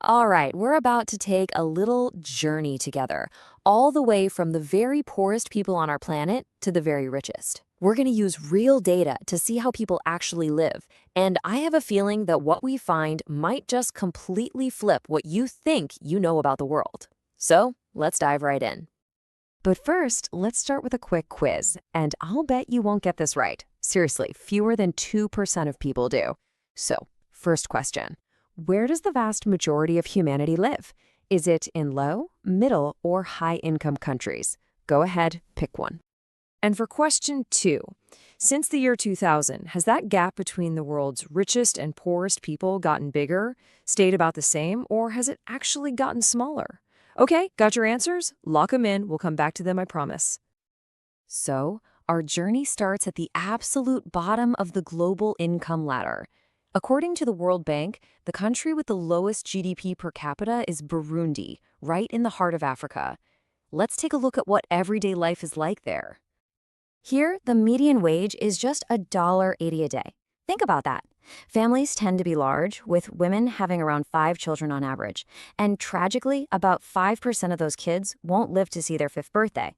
All right, we're about to take a little journey together, all the way from the very poorest people on our planet to the very richest. We're going to use real data to see how people actually live, and I have a feeling that what we find might just completely flip what you think you know about the world. So, let's dive right in. But first, let's start with a quick quiz, and I'll bet you won't get this right. Seriously, fewer than 2% of people do. So, first question. Where does the vast majority of humanity live? Is it in low, middle, or high-income countries? Go ahead, pick one. And for question two, since the year 2000, has that gap between the world's richest and poorest people gotten bigger, stayed about the same, or has it actually gotten smaller? Okay, got your answers? Lock them in. We'll come back to them, I promise. So, our journey starts at the absolute bottom of the global income ladder. According to the World Bank, the country with the lowest GDP per capita is Burundi, right in the heart of Africa. Let's take a look at what everyday life is like there. Here, the median wage is just $1.80 a day. Think about that. Families tend to be large, with women having around 5 children on average. And tragically, about 5% of those kids won't live to see their fifth birthday.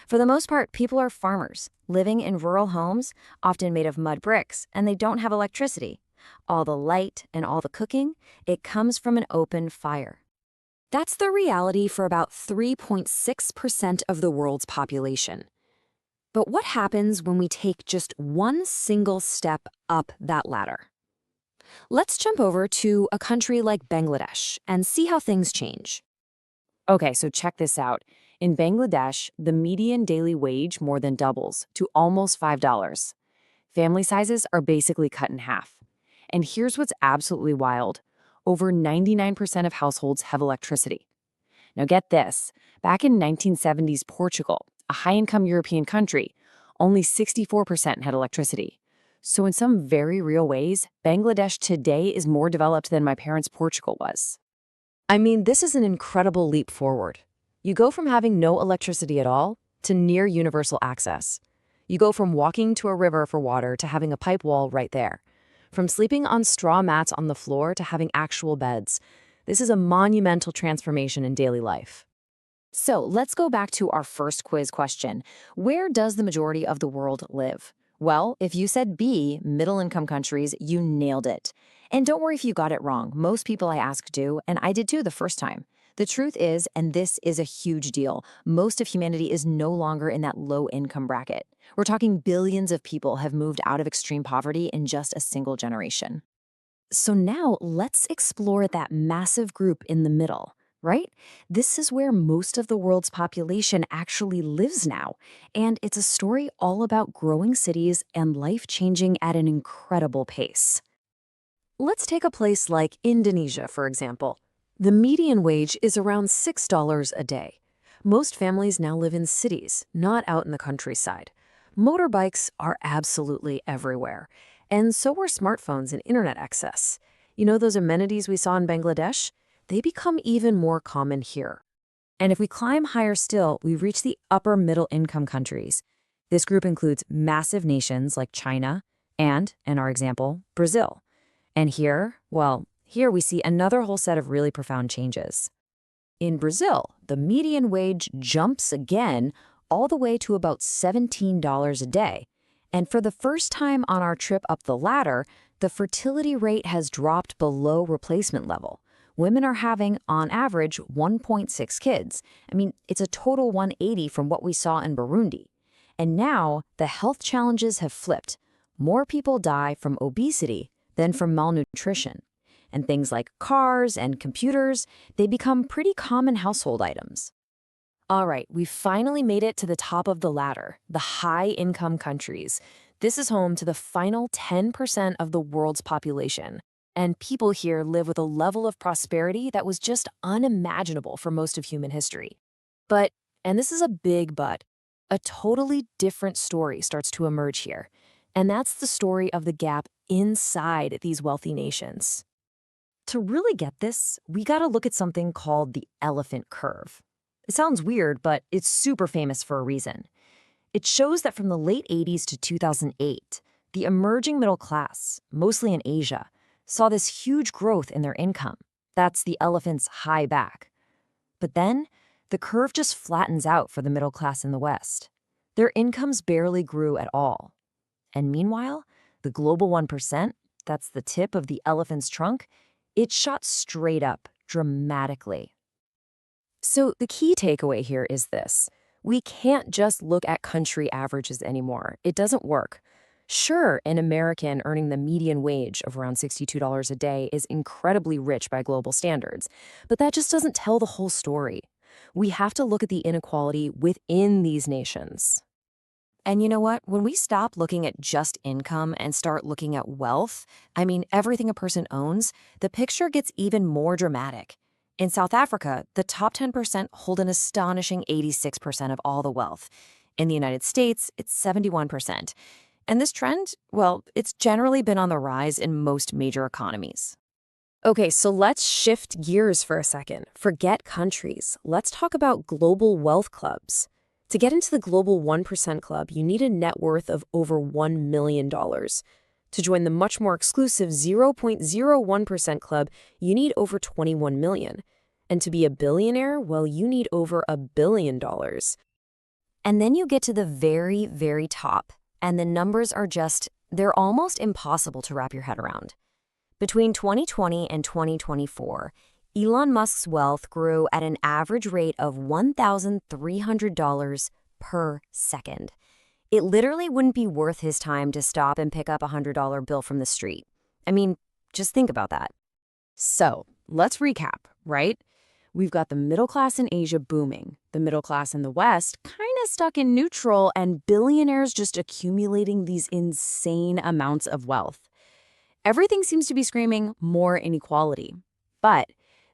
For the most part, people are farmers, living in rural homes, often made of mud bricks, and they don't have electricity. All the light and all the cooking, it comes from an open fire. That's the reality for about 3.6% of the world's population. But what happens when we take just one single step up that ladder? Let's jump over to a country like Bangladesh and see how things change. Okay, so check this out. In Bangladesh, the median daily wage more than doubles to almost $5. Family sizes are basically cut in half. And here's what's absolutely wild. Over 99% of households have electricity. Now get this, back in 1970s Portugal, a high-income European country, only 64% had electricity. So in some very real ways, Bangladesh today is more developed than my parents' Portugal was. I mean, this is an incredible leap forward. You go from having no electricity at all to near universal access. You go from walking to a river for water to having a pipe wall right there. From sleeping on straw mats on the floor to having actual beds. This is a monumental transformation in daily life. So let's go back to our first quiz question. Where does the majority of the world live? Well, if you said B, middle-income countries, you nailed it. And don't worry if you got it wrong. Most people I asked do, and I did too the first time. The truth is, and this is a huge deal, most of humanity is no longer in that low-income bracket. We're talking billions of people have moved out of extreme poverty in just a single generation. So now let's explore that massive group in the middle, right? This is where most of the world's population actually lives now, and it's a story all about growing cities and life changing at an incredible pace. Let's take a place like Indonesia, for example. The median wage is around $6 a day. Most families now live in cities, not out in the countryside. Motorbikes are absolutely everywhere, and so are smartphones and internet access. You know those amenities we saw in Bangladesh? They become even more common here. And if we climb higher still, we reach the upper middle income countries. This group includes massive nations like China and, in our example, Brazil. And here, well, here we see another whole set of really profound changes. In Brazil, the median wage jumps again all the way to about $17 a day. And for the first time on our trip up the ladder, the fertility rate has dropped below replacement level. Women are having, on average, 1.6 kids. I mean, it's a total 180 from what we saw in Burundi. And now, the health challenges have flipped. More people die from obesity than from malnutrition. And things like cars and computers, they become pretty common household items. All right, we've finally made it to the top of the ladder, the high-income countries. This is home to the final 10% of the world's population. And people here live with a level of prosperity that was just unimaginable for most of human history. But, and this is a big but, a totally different story starts to emerge here. And that's the story of the gap inside these wealthy nations. To really get this, we gotta look at something called the elephant curve. It sounds weird, but it's super famous for a reason. It shows that from the late 80s to 2008, the emerging middle class, mostly in Asia, saw this huge growth in their income. That's the elephant's high back. But then, the curve just flattens out for the middle class in the West. Their incomes barely grew at all. And meanwhile, the global 1%, that's the tip of the elephant's trunk, it shot straight up, dramatically. So the key takeaway here is this. We can't just look at country averages anymore. It doesn't work. Sure, an American earning the median wage of around $62 a day is incredibly rich by global standards, but that just doesn't tell the whole story. We have to look at the inequality within these nations. And you know what? When we stop looking at just income and start looking at wealth, I mean everything a person owns, the picture gets even more dramatic. In South Africa, the top 10% hold an astonishing 86% of all the wealth. In the United States, it's 71%. And this trend, well, it's generally been on the rise in most major economies. Okay, so let's shift gears for a second. Forget countries. Let's talk about global wealth clubs. To get into the global 1% club, you need a net worth of over $1 million. To join the much more exclusive 0.01% club, you need over $21 million. And to be a billionaire, well, you need over $1 billion. And then you get to the very, very top, and the numbers are they're almost impossible to wrap your head around. Between 2020 and 2024, Elon Musk's wealth grew at an average rate of $1,300 per second. It literally wouldn't be worth his time to stop and pick up a $100 bill from the street. I mean, just think about that. So, let's recap, right? We've got the middle class in Asia booming, the middle class in the West kind of stuck in neutral, and billionaires just accumulating these insane amounts of wealth. Everything seems to be screaming more inequality. But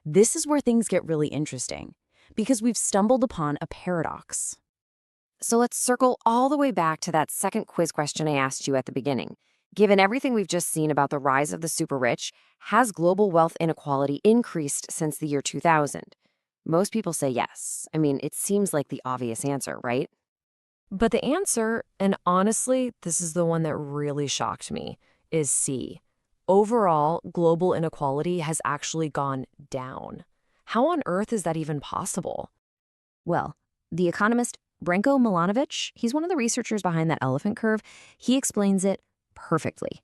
this is where things get really interesting, because we've stumbled upon a paradox. So let's circle all the way back to that second quiz question I asked you at the beginning. Given everything we've just seen about the rise of the super rich, has global wealth inequality increased since the year 2000? Most people say yes. I mean, it seems like the obvious answer, right? But the answer, and honestly, this is the one that really shocked me, is C. Overall, global inequality has actually gone down. How on earth is that even possible? Well, the economist Branko Milanovic, he's one of the researchers behind that elephant curve, he explains it perfectly.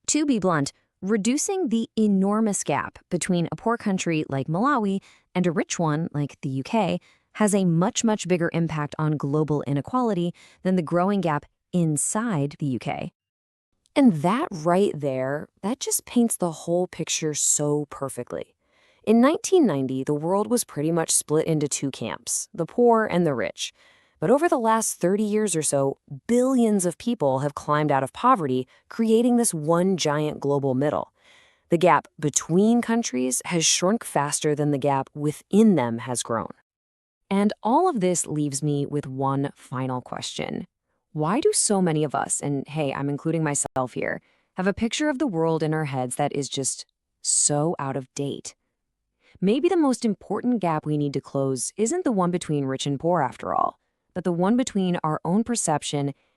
To be blunt, reducing the enormous gap between a poor country like Malawi and a rich one like the UK has a much, much bigger impact on global inequality than the growing gap inside the UK. And that right there, that just paints the whole picture so perfectly. In 1990, the world was pretty much split into two camps, the poor and the rich. But over the last 30 years or so, billions of people have climbed out of poverty, creating this one giant global middle. The gap between countries has shrunk faster than the gap within them has grown. And all of this leaves me with one final question. Why do so many of us, and hey, I'm including myself here, have a picture of the world in our heads that is just so out of date? Maybe the most important gap we need to close isn't the one between rich and poor after all, but the one between our own perception